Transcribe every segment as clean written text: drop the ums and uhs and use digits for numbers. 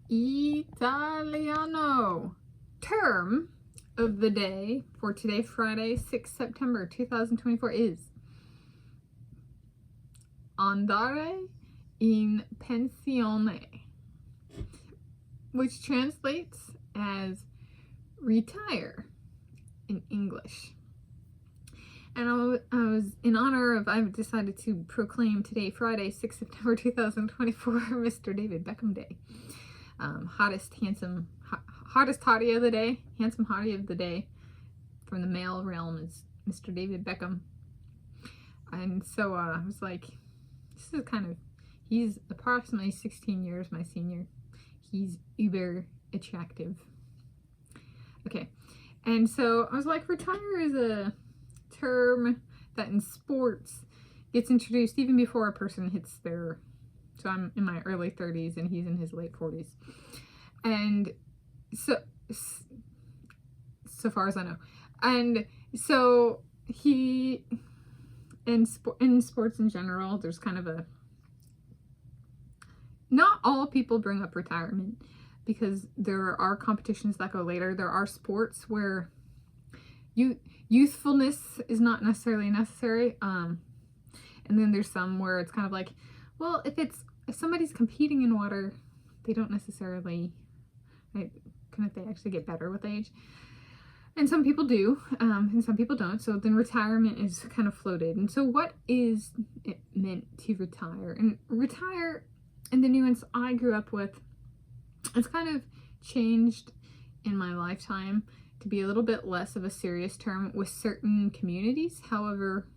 Italiano. Term of the day for today, Friday, 6 September 2024 is Andare pensione, which translates as retire in English. And I was in honor of, I've decided to proclaim today, Friday, 6 September 2024, Mr. David Beckham Day. Hottest hottie of the day, handsome hottie of the day from the male realm is Mr. David Beckham. And so I was like, this is kind of, he's approximately 16 years my senior. He's uber attractive. Okay, and so I was like, retire is a term that in sports gets introduced even before a person hits their, so I'm in my early 30s and he's in his late 40s. And so far as I know. And so he, in sports in general, there's kind of a, not all people bring up retirement because there are competitions that go later. There are sports where youthfulness is not necessarily necessary. And then there's some where it's kind of like, well, if somebody's competing in water, they don't necessarily, couldn't they actually get better with age? And some people do, and some people don't. So then retirement is kind of floated. And so what is it meant to retire? And retire, in the nuance I grew up with, it's kind of changed in my lifetime to be a little bit less of a serious term with certain communities. However,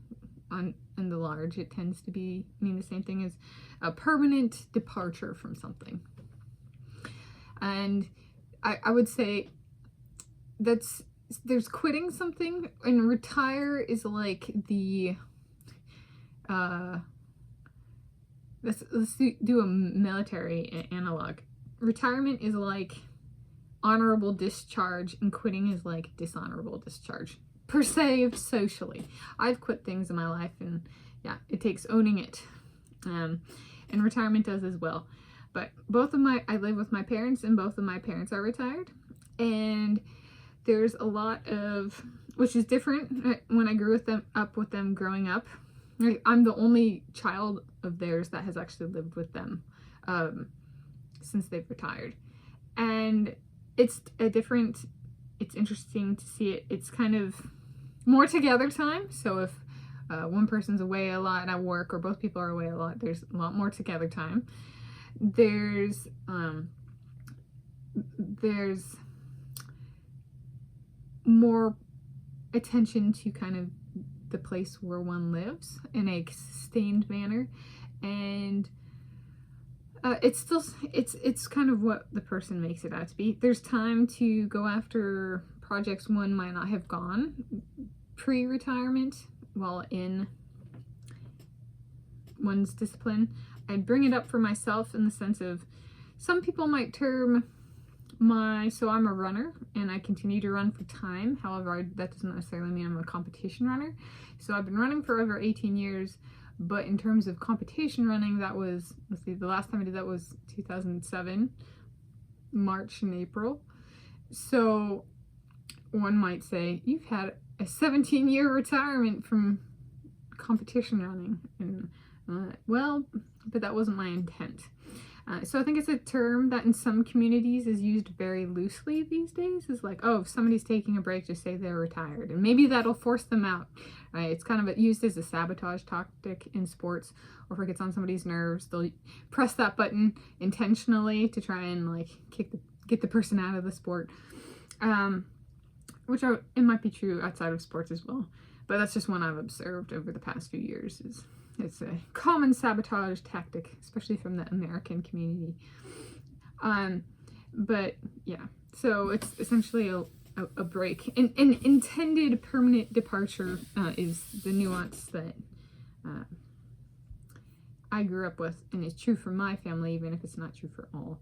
in the large, it tends to mean the same thing as a permanent departure from something. And I would say there's quitting something, and retire is like the let's do a military analog. Retirement is like honorable discharge, and quitting is like dishonorable discharge, per se, socially. I've quit things in my life, and yeah, it takes owning it, and retirement does as well. But I live with my parents, and both of my parents are retired, and there's a lot of, which is different when I grew up with them growing up. I'm the only child of theirs that has actually lived with them since they've retired. And it's interesting to see it. It's kind of more together time. So if one person's away a lot at work, or both people are away a lot, there's a lot more together time. There's more attention to kind of the place where one lives in a sustained manner, and it's kind of what the person makes it out to be. There's time to go after projects one might not have gone pre-retirement while in one's discipline. I bring it up for myself in the sense of, some people might term so I'm a runner and I continue to run for time. However, that doesn't necessarily mean I'm a competition runner. So I've been running for over 18 years, but in terms of competition running, that was, let's see, the last time I did that was 2007, March and April. So one might say, you've had a 17-year retirement from competition running. And well, but that wasn't my intent. So I think it's a term that in some communities is used very loosely these days. Is like, oh, if somebody's taking a break, just say they're retired. And maybe that'll force them out. It's kind of used as a sabotage tactic in sports. Or if it gets on somebody's nerves, they'll press that button intentionally to try and like get the person out of the sport. Which it might be true outside of sports as well. But that's just one I've observed over the past few years. It's a common sabotage tactic, especially from the American community. But yeah, so it's essentially a break. An intended permanent departure is the nuance that I grew up with, and is true for my family, even if it's not true for all.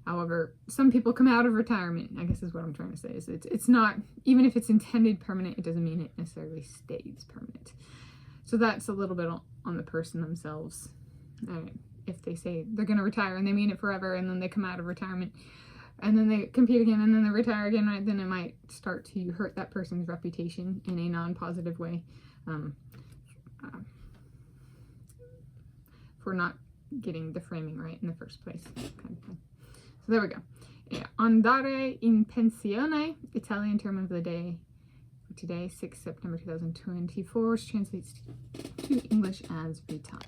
However, some people come out of retirement, I guess is what I'm trying to say. Is it's not, even if it's intended permanent, it doesn't mean it necessarily stays permanent. So that's a little bit on the person themselves. if they say they're going to retire and they mean it forever, and then they come out of retirement and then they compete again and then they retire again, right? Then it might start to hurt that person's reputation in a non-positive way, for not getting the framing right in the first place, kind of thing. So there we go. Andare in pensione, Italian term of the day for today, 6 September 2024, which translates to English as retire.